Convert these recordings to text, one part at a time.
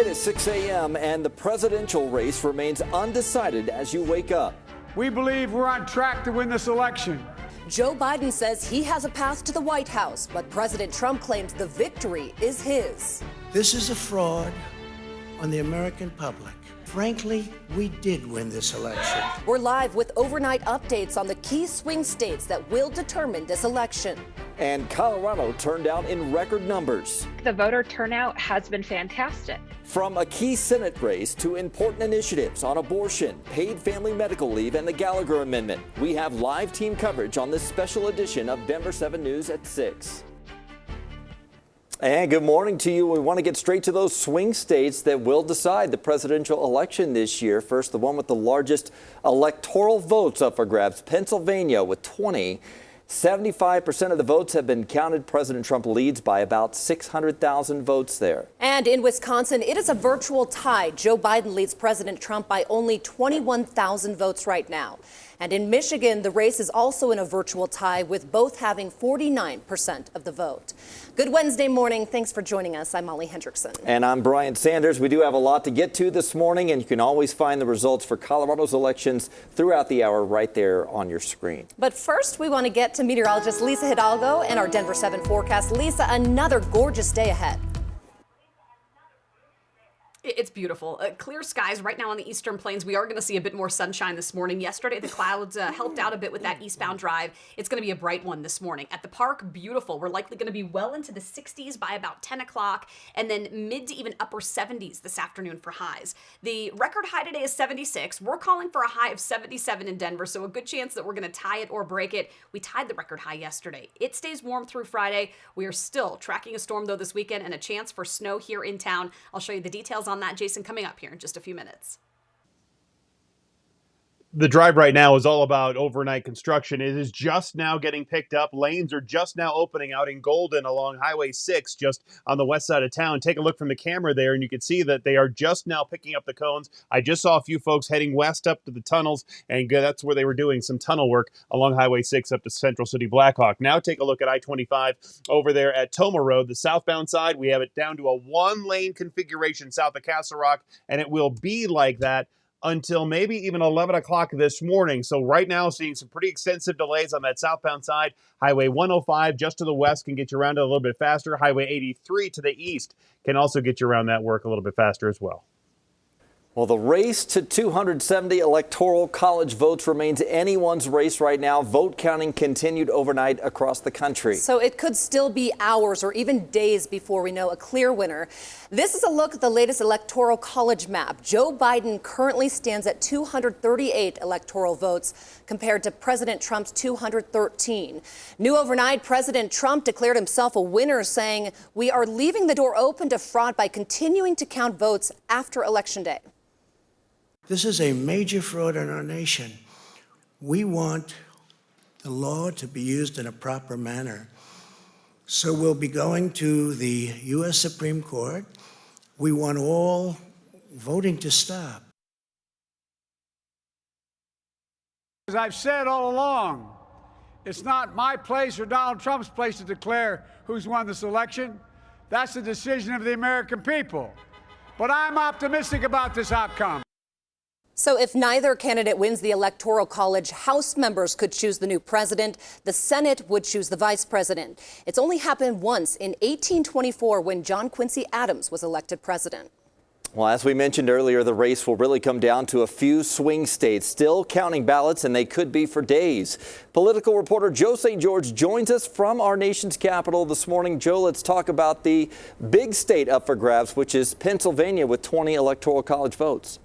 is 6 a.m. and the presidential race remains undecided as you wake up. We believe we're on track to win this election. Joe Biden says he has a path to the White House, but President Trump claims the victory is his. This is a fraud on the American public. Frankly, we did win this election. We're live with overnight updates on the key swing states that will determine this election. And Colorado turned out in record numbers. The voter turnout has been fantastic. From a key Senate race to important initiatives on abortion, paid family medical leave, and the Gallagher Amendment, we have live team coverage on this special edition of Denver7 News at 6. And good morning to you. We want to get straight to those swing states that will decide the presidential election this year. First, the one with the largest electoral votes up for grabs, Pennsylvania with 20. 75% of the votes have been counted. President Trump leads by about 600,000 votes there. And in Wisconsin, it is a virtual tie. Joe Biden leads President Trump by only 21,000 votes right now. And in Michigan, the race is also in a virtual tie, with both having 49% of the vote. Good Wednesday morning. Thanks for joining us. I'm Molly Hendrickson. And I'm Brian Sanders. We do have a lot to get to this morning, and you can always find the results for Colorado's elections throughout the hour right there on your screen. But first, we want to get to meteorologist Lisa Hidalgo and our Denver7 forecast. Lisa, another gorgeous day ahead. It's beautiful. Clear skies right now on the eastern plains. We are going to see a bit more sunshine this morning. Yesterday, the clouds helped out a bit with that eastbound drive. It's going to be a bright one this morning. At the park, beautiful. We're likely going to be well into the 60s by about 10 o'clock, and then mid to even upper 70s this afternoon for highs. The record high today is 76. We're calling for a high of 77 in Denver, so a good chance that we're going to tie it or break it. We tied the record high yesterday. It stays warm through Friday. We are still tracking a storm, though, this weekend, and a chance for snow here in town. I'll show you the details on that, Jason, coming up here in just a few minutes. The drive right now is all about overnight construction. It is just now getting picked up. Lanes are just now opening out in Golden along Highway 6, just on the west side of town. Take a look from the camera there, and you can see that they are just now picking up the cones. I just saw a few folks heading west up to the tunnels, and that's where they were doing some tunnel work along Highway 6 up to Central City Blackhawk. Now take a look at I-25 over there at Toma Road. The southbound side, we have it down to a one-lane configuration south of Castle Rock, and it will be like that until maybe even 11 o'clock this morning. So right now, seeing some pretty extensive delays on that southbound side. Highway 105 just to the west can get you around it a little bit faster. Highway 83 to the east can also get you around that work a little bit faster as well. Well, the race to 270 electoral college votes remains anyone's race right now. Vote counting continued overnight across the country. So it could still be hours or even days before we know a clear winner. This is a look at the latest electoral college map. Joe Biden currently stands at 238 electoral votes compared to President Trump's 213. New overnight, President Trump declared himself a winner, saying, "We are leaving the door open to fraud by continuing to count votes after Election Day." This is a major fraud in our nation. We want the law to be used in a proper manner. So we'll be going to the U.S. Supreme Court. We want all voting to stop. As I've said all along, it's not my place or Donald Trump's place to declare who's won this election. That's the decision of the American people. But I'm optimistic about this outcome. So if neither candidate wins the Electoral College, House members could choose the new president. The Senate would choose the vice president. It's only happened once in 1824 when John Quincy Adams was elected president. Well, as we mentioned earlier, the race will really come down to a few swing states still counting ballots, and they could be for days. Political reporter Joe St. George joins us from our nation's capital this morning. Joe, let's talk about the big state up for grabs, which is Pennsylvania with 20 electoral college votes.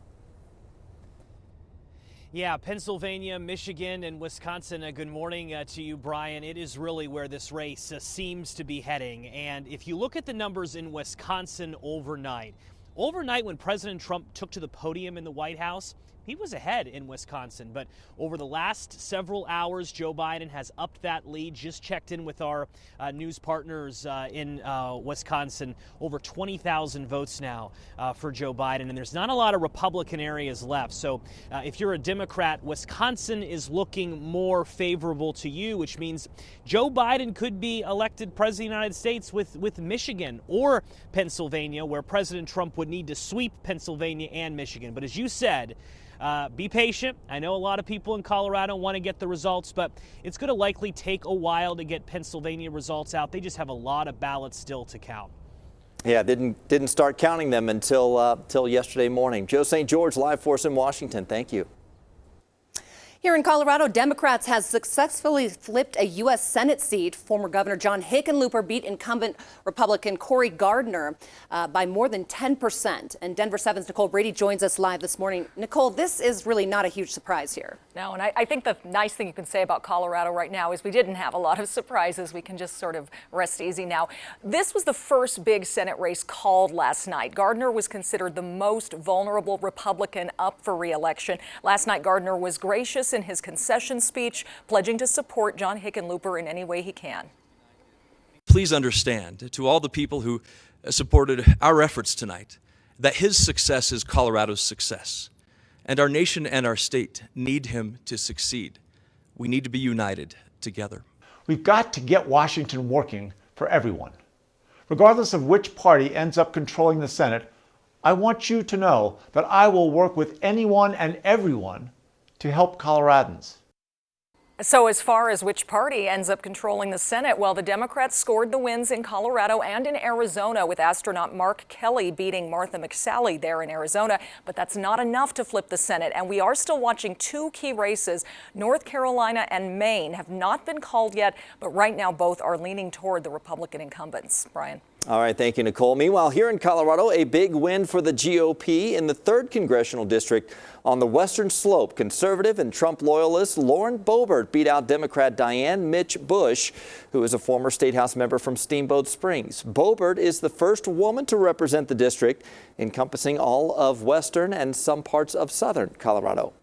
Yeah, Pennsylvania, Michigan, and Wisconsin. Good morning to you, Brian. It is really where this race seems to be heading. And if you look at the numbers in Wisconsin overnight when President Trump took to the podium in the White House, he was ahead in Wisconsin. But over the last several hours, Joe Biden has upped that lead. Just checked in with our news partners in Wisconsin. Over 20,000 votes now for Joe Biden. And there's not a lot of Republican areas left. So if you're a Democrat, Wisconsin is looking more favorable to you, which means Joe Biden could be elected president of the United States with Michigan or Pennsylvania, where President Trump would need to sweep Pennsylvania and Michigan. But as you said, be patient. I know a lot of people in Colorado want to get the results, but it's going to likely take a while to get Pennsylvania results out. They just have a lot of ballots still to count. Yeah, didn't start counting them until yesterday morning. Joe St. George, live for us in Washington. Thank you. Here in Colorado, Democrats has successfully flipped a U.S. Senate seat. Former Governor John Hickenlooper beat incumbent Republican Cory Gardner by more than 10%. And Denver7's Nicole Brady joins us live this morning. Nicole, this is really not a huge surprise here. No, and I think the nice thing you can say about Colorado right now is we didn't have a lot of surprises. We can just sort of rest easy now. This was the first big Senate race called last night. Gardner was considered the most vulnerable Republican up for re-election. Last night, Gardner was gracious in his concession speech, pledging to support John Hickenlooper in any way he can. Please understand, to all the people who supported our efforts tonight, that his success is Colorado's success. And our nation and our state need him to succeed. We need to be united together. We've got to get Washington working for everyone. Regardless of which party ends up controlling the Senate, I want you to know that I will work with anyone and everyone to help Coloradans. So as far as which party ends up controlling the Senate, well, the Democrats scored the wins in Colorado and in Arizona, with astronaut Mark Kelly beating Martha McSally there in Arizona. But that's not enough to flip the Senate. And we are still watching two key races. North Carolina and Maine have not been called yet, but right now both are leaning toward the Republican incumbents. Brian. All right, thank you, Nicole. Meanwhile, here in Colorado, a big win for the GOP in the 3rd Congressional District on the Western Slope. Conservative and Trump loyalist Lauren Boebert beat out Democrat Diane Mitch Bush, who is a former State House member from Steamboat Springs. Boebert is the first woman to represent the district, encompassing all of western and some parts of southern Colorado.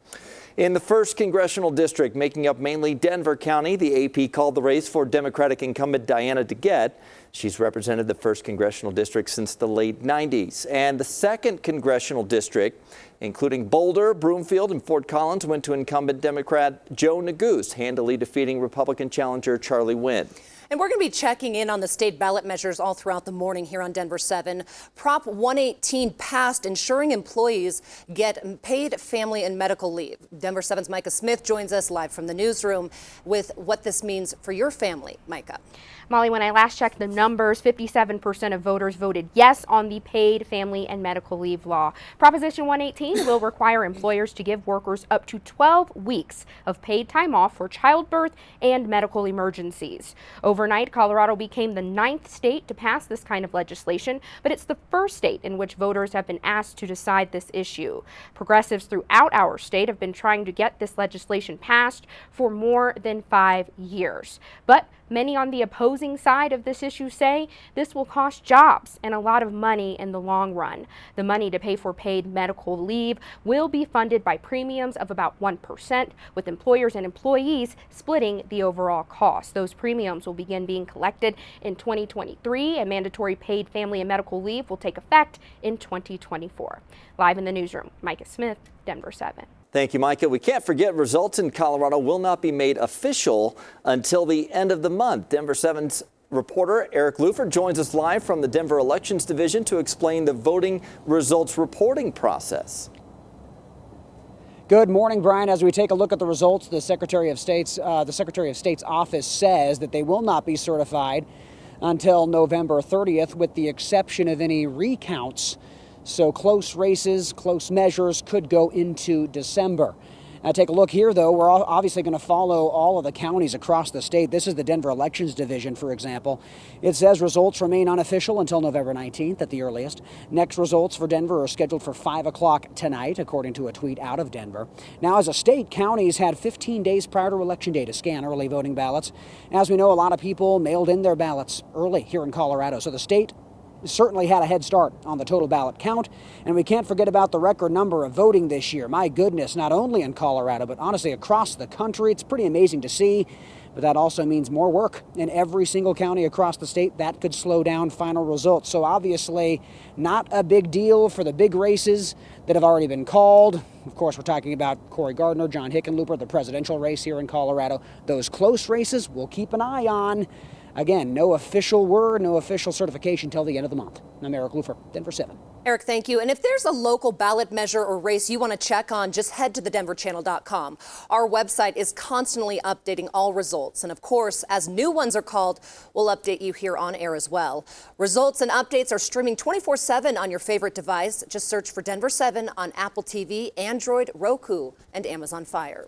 In the 1st Congressional District, making up mainly Denver County, the AP called the race for Democratic incumbent Diana DeGette. She's represented the 1st Congressional District since the late 90s. And the 2nd Congressional District, including Boulder, Broomfield, and Fort Collins, went to incumbent Democrat Joe Neguse, handily defeating Republican challenger Charlie Wynn. And we're going to be checking in on the state ballot measures all throughout the morning here on Denver 7. Prop 118 passed, ensuring employees get paid family and medical leave. Denver 7's Micah Smith joins us live from the newsroom with what this means for your family. Micah. Molly, when I last checked the numbers, 57% of voters voted yes on the paid family and medical leave law. Proposition 118 will require employers to give workers up to 12 weeks of paid time off for childbirth and medical emergencies. Overnight, Colorado became the 9th state to pass this kind of legislation, but it's the first state in which voters have been asked to decide this issue. Progressives throughout our state have been trying to get this legislation passed for more than 5 years. But many on the opposing side of this issue say this will cost jobs and a lot of money in the long run. The money to pay for paid medical leave will be funded by premiums of about 1%, with employers and employees splitting the overall cost. Those premiums will begin being collected in 2023, and mandatory paid family and medical leave will take effect in 2024. Live in the newsroom, Micah Smith, Denver 7. Thank you, Micah. We can't forget results in Colorado will not be made official until the end of the month. Denver 7's reporter Eric Luford joins us live from the Denver Elections Division to explain the voting results reporting process. Good morning, Brian. As we take a look at the results, the Secretary of State's office says that they will not be certified until November 30th, with the exception of any recounts. So close races, close measures could go into December. Now take a look here, though. We're obviously going to follow all of the counties across the state. This is the Denver Elections Division, for example. It says results remain unofficial until November 19th at the earliest. Next results for Denver are scheduled for 5 o'clock tonight, according to a tweet out of Denver. Now, as a state, counties had 15 days prior to Election Day to scan early voting ballots. As we know, a lot of people mailed in their ballots early here in Colorado. So the state certainly had a head start on the total ballot count. And we can't forget about the record number of voting this year. My goodness, not only in Colorado, but honestly across the country. It's pretty amazing to see. But that also means more work in every single county across the state. That could slow down final results. So obviously not a big deal for the big races that have already been called. Of course, we're talking about Cory Gardner, John Hickenlooper, the presidential race here in Colorado. Those close races we'll keep an eye on. Again, no official word, no official certification till the end of the month. I'm Eric Lufer, Denver7. Eric, thank you. And if there's a local ballot measure or race you want to check on, just head to thedenverchannel.com. Our website is constantly updating all results. And of course, as new ones are called, we'll update you here on air as well. Results and updates are streaming 24/7 on your favorite device. Just search for Denver7 on Apple TV, Android, Roku, and Amazon Fire.